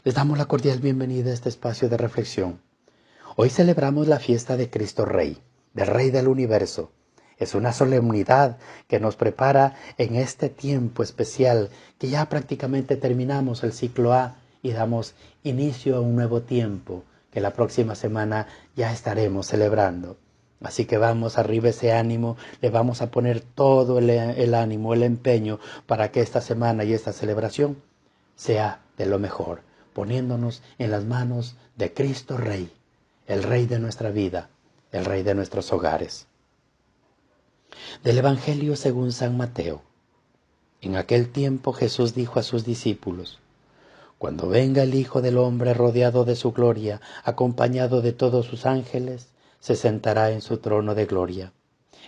Les damos la cordial bienvenida a este espacio de reflexión. Hoy celebramos la fiesta de Cristo Rey, del Rey del Universo. Es una solemnidad que nos prepara en este tiempo especial que ya prácticamente terminamos el ciclo A y damos inicio a un nuevo tiempo que la próxima semana ya estaremos celebrando. Así que vamos arriba ese ánimo, le vamos a poner todo el ánimo, el empeño para que esta semana y esta celebración sea de lo mejor, poniéndonos en las manos de Cristo Rey, el Rey de nuestra vida, el Rey de nuestros hogares. Del Evangelio según San Mateo. En aquel tiempo Jesús dijo a sus discípulos: Cuando venga el Hijo del Hombre rodeado de su gloria, acompañado de todos sus ángeles, se sentará en su trono de gloria.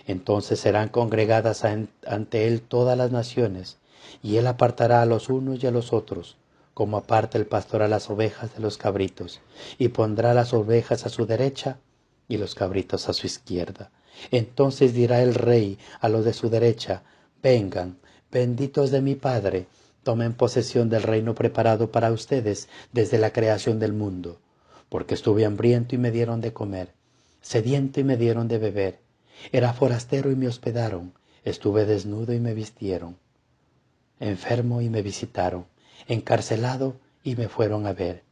Entonces serán congregadas ante él todas las naciones, y él apartará a los unos y a los otros, como aparta el pastor a las ovejas de los cabritos, y pondrá las ovejas a su derecha y los cabritos a su izquierda. Entonces dirá el Rey a los de su derecha: Vengan, benditos de mi Padre, tomen posesión del reino preparado para ustedes desde la creación del mundo, porque estuve hambriento y me dieron de comer, sediento y me dieron de beber, era forastero y me hospedaron, estuve desnudo y me vistieron, enfermo y me visitaron, encarcelado y me fueron a ver.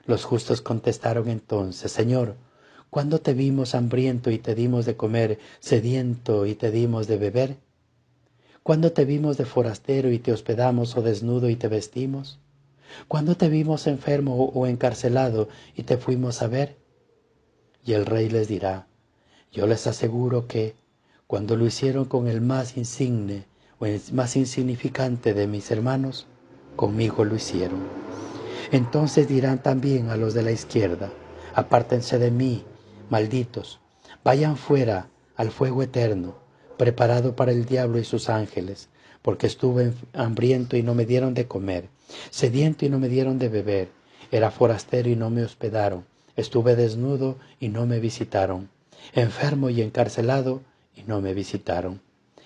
Los justos contestaron entonces: Señor, ¿cuándo te vimos hambriento y te dimos de comer, sediento y te dimos de beber? ¿Cuándo te vimos de forastero y te hospedamos, o desnudo y te vestimos? ¿Cuándo te vimos enfermo o encarcelado y te fuimos a ver? Y el Rey les dirá: Yo les aseguro que, cuando lo hicieron con el más insigne o el más insignificante de mis hermanos, conmigo lo hicieron. Entonces dirán también a los de la izquierda: Apártense de mí, malditos, vayan fuera al fuego eterno, preparado para el diablo y sus ángeles, porque estuve hambriento y no me dieron de comer, sediento y no me dieron de beber, era forastero y no me hospedaron, estuve desnudo y no me visitaron, enfermo y encarcelado y no me visitaron.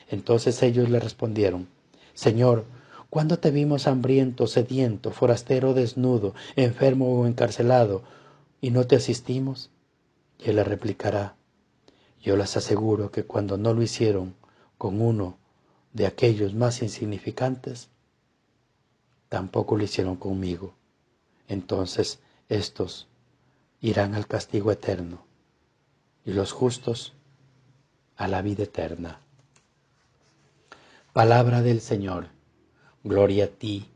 Entonces ellos le respondieron: Señor, ¿cuándo te vimos hambriento, sediento, forastero, desnudo, enfermo o encarcelado, y no te asistimos? Y él le replicará: Yo les aseguro que cuando no lo hicieron con uno de aquellos más insignificantes, tampoco lo hicieron conmigo. Entonces estos irán al castigo eterno, y los justos a la vida eterna. Palabra del Señor. Gloria a ti,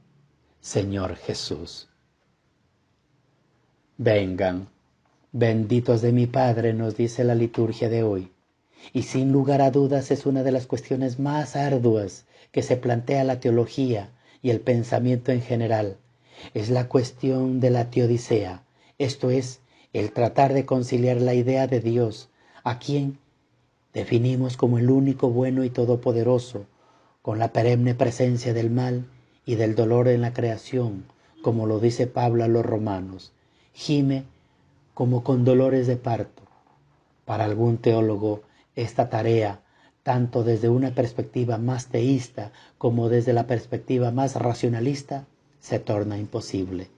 Señor Jesús. Vengan, benditos de mi Padre, nos dice la liturgia de hoy. Y sin lugar a dudas es una de las cuestiones más arduas que se plantea la teología y el pensamiento en general. Es la cuestión de la teodicea, esto es, el tratar de conciliar la idea de Dios, a quien definimos como el único bueno y todopoderoso, con la perenne presencia del mal y del dolor en la creación, como lo dice Pablo a los romanos. Gime como con dolores de parto. Para algún teólogo, esta tarea, tanto desde una perspectiva más teísta como desde la perspectiva más racionalista, se torna imposible,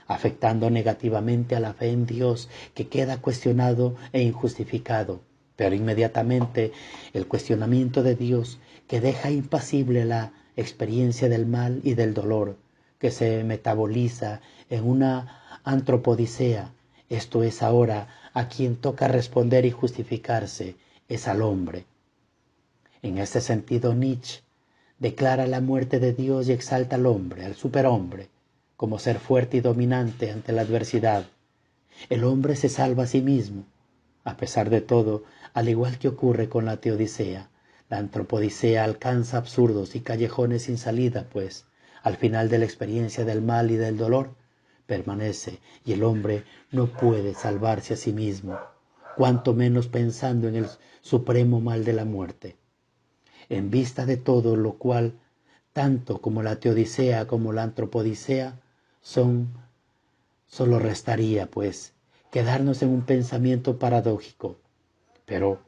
afectando negativamente a la fe en Dios, que queda cuestionado e injustificado. Pero inmediatamente el cuestionamiento de Dios, que deja impasible la experiencia del mal y del dolor, que se metaboliza en una antropodicea, esto es ahora a quien toca responder y justificarse, es al hombre. En este sentido, Nietzsche declara la muerte de Dios y exalta al hombre, al superhombre, como ser fuerte y dominante ante la adversidad. El hombre se salva a sí mismo. A pesar de todo, al igual que ocurre con la teodicea, la antropodicea alcanza absurdos y callejones sin salida, pues, al final de la experiencia del mal y del dolor, permanece y el hombre no puede salvarse a sí mismo, cuanto menos pensando en el supremo mal de la muerte. En vista de todo lo cual, tanto como la teodicea como la antropodicea solo restaría, pues, quedarnos en un pensamiento paradójico. Pero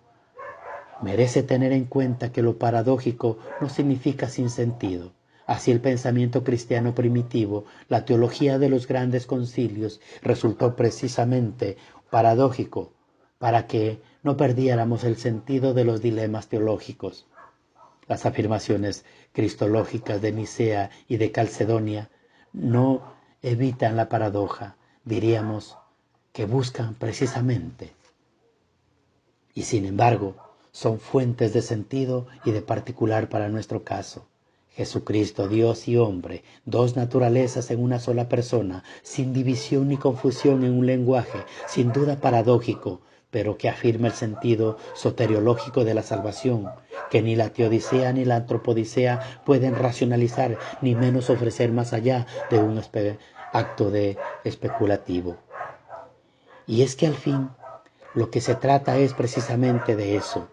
merece tener en cuenta que lo paradójico no significa sin sentido, Así el pensamiento cristiano primitivo, la teología de los grandes concilios, resultó precisamente paradójico para que no perdiéramos el sentido de los dilemas teológicos. Las afirmaciones cristológicas de Nicea y de Calcedonia no evitan la paradoja, diríamos que buscan precisamente, y sin embargo son fuentes de sentido y de particular para nuestro caso. Jesucristo, Dios y hombre, dos naturalezas en una sola persona, sin división ni confusión en un lenguaje, sin duda paradójico, pero que afirma el sentido soteriológico de la salvación, que ni la teodicea ni la antropodicea pueden racionalizar, ni menos ofrecer más allá de un acto de especulativo. Y es que al fin lo que se trata es precisamente de eso,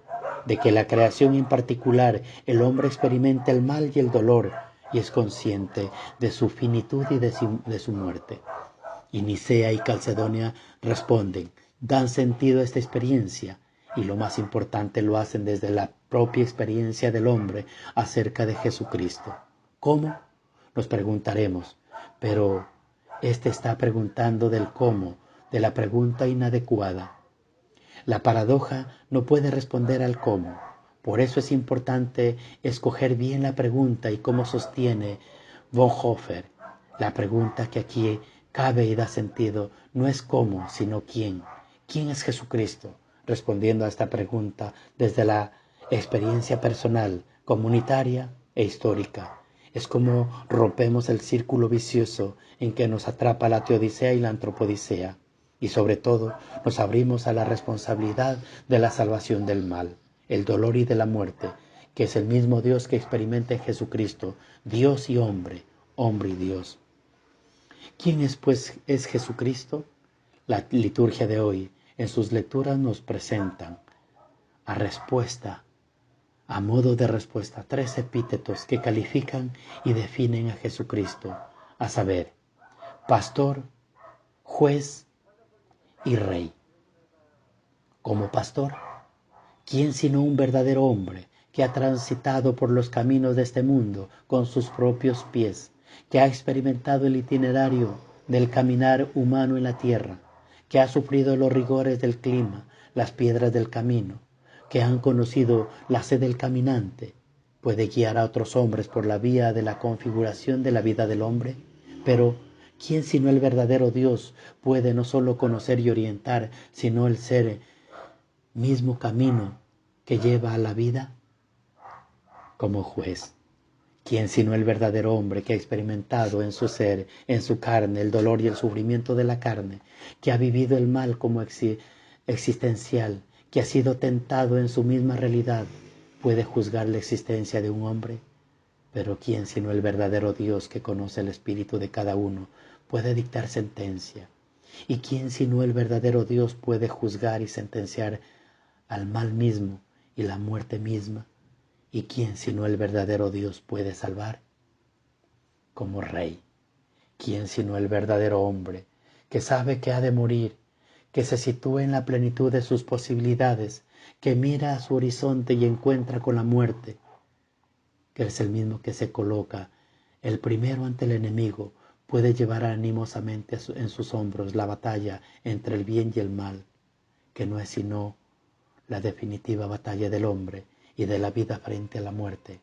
de que la creación en particular, el hombre experimenta el mal y el dolor y es consciente de su finitud y de su muerte. Y Nicea y Calcedonia responden, dan sentido a esta experiencia y lo más importante lo hacen desde la propia experiencia del hombre acerca de Jesucristo. ¿Cómo? Nos preguntaremos, pero este está preguntando del cómo, de la pregunta inadecuada. La paradoja no puede responder al cómo. Por eso es importante escoger bien la pregunta y cómo sostiene Bonhoeffer. La pregunta que aquí cabe y da sentido no es cómo, sino quién. ¿Quién es Jesucristo? Respondiendo a esta pregunta desde la experiencia personal, comunitaria e histórica. Es como rompemos el círculo vicioso en que nos atrapa la teodicea y la antropodicea. Y sobre todo nos abrimos a la responsabilidad de la salvación del mal, el dolor y de la muerte, que es el mismo Dios que experimenta en Jesucristo, Dios y hombre, hombre y Dios. ¿Quién es pues es Jesucristo? La liturgia de hoy en sus lecturas nos presentan a modo de respuesta, tres epítetos que califican y definen a Jesucristo, a saber, pastor, juez y rey. Como pastor, ¿quién sino un verdadero hombre que ha transitado por los caminos de este mundo con sus propios pies, que ha experimentado el itinerario del caminar humano en la tierra, que ha sufrido los rigores del clima, las piedras del camino, que han conocido la sed del caminante, puede guiar a otros hombres por la vía de la configuración de la vida del hombre? Pero ¿quién sino el verdadero Dios puede no solo conocer y orientar, sino el ser mismo camino que lleva a la vida? Como juez, ¿quién sino el verdadero hombre que ha experimentado en su ser, en su carne, el dolor y el sufrimiento de la carne, que ha vivido el mal como existencial, que ha sido tentado en su misma realidad, puede juzgar la existencia de un hombre? Pero ¿quién sino el verdadero Dios que conoce el espíritu de cada uno puede dictar sentencia? ¿Y quién sino el verdadero Dios puede juzgar y sentenciar al mal mismo y la muerte misma? ¿Y quién sino el verdadero Dios puede salvar? Como rey, ¿quién sino el verdadero hombre que sabe que ha de morir, que se sitúa en la plenitud de sus posibilidades, que mira a su horizonte y encuentra con la muerte, que es el mismo que se coloca el primero ante el enemigo, puede llevar animosamente en sus hombros la batalla entre el bien y el mal, que no es sino la definitiva batalla del hombre y de la vida frente a la muerte?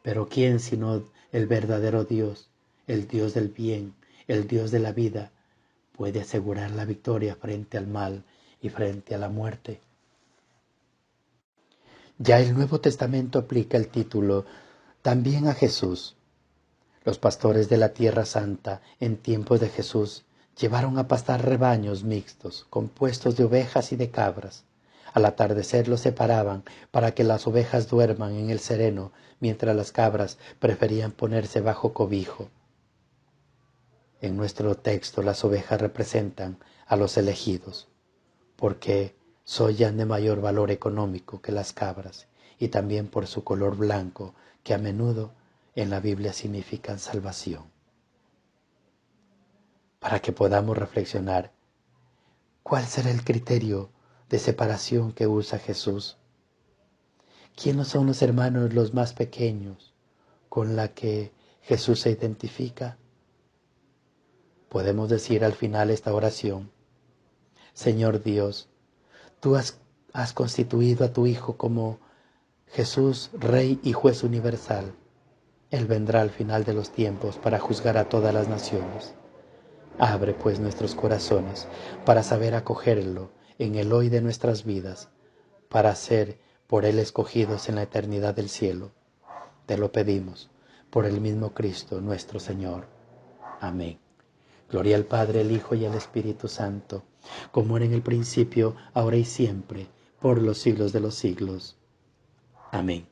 Pero ¿quién sino el verdadero Dios, el Dios del bien, el Dios de la vida, puede asegurar la victoria frente al mal y frente a la muerte? Ya el Nuevo Testamento aplica el título también a Jesús. Los pastores de la Tierra Santa en tiempos de Jesús llevaron a pastar rebaños mixtos, compuestos de ovejas y de cabras. Al atardecer los separaban para que las ovejas duerman en el sereno, mientras las cabras preferían ponerse bajo cobijo. En nuestro texto las ovejas representan a los elegidos, porque sollan de mayor valor económico que las cabras, y también por su color blanco, que a menudo en la Biblia significan salvación. Para que podamos reflexionar, ¿cuál será el criterio de separación que usa Jesús? ¿Quiénes son los hermanos los más pequeños con la que Jesús se identifica. Podemos decir al final esta oración: Señor Dios, tú has constituido a tu Hijo como Jesús, Rey y Juez universal. Él vendrá al final de los tiempos para juzgar a todas las naciones. Abre pues nuestros corazones para saber acogerlo en el hoy de nuestras vidas, para ser por Él escogidos en la eternidad del cielo. Te lo pedimos por el mismo Cristo nuestro Señor. Amén. Gloria al Padre, al Hijo y al Espíritu Santo, como era en el principio, ahora y siempre, por los siglos de los siglos. Amén.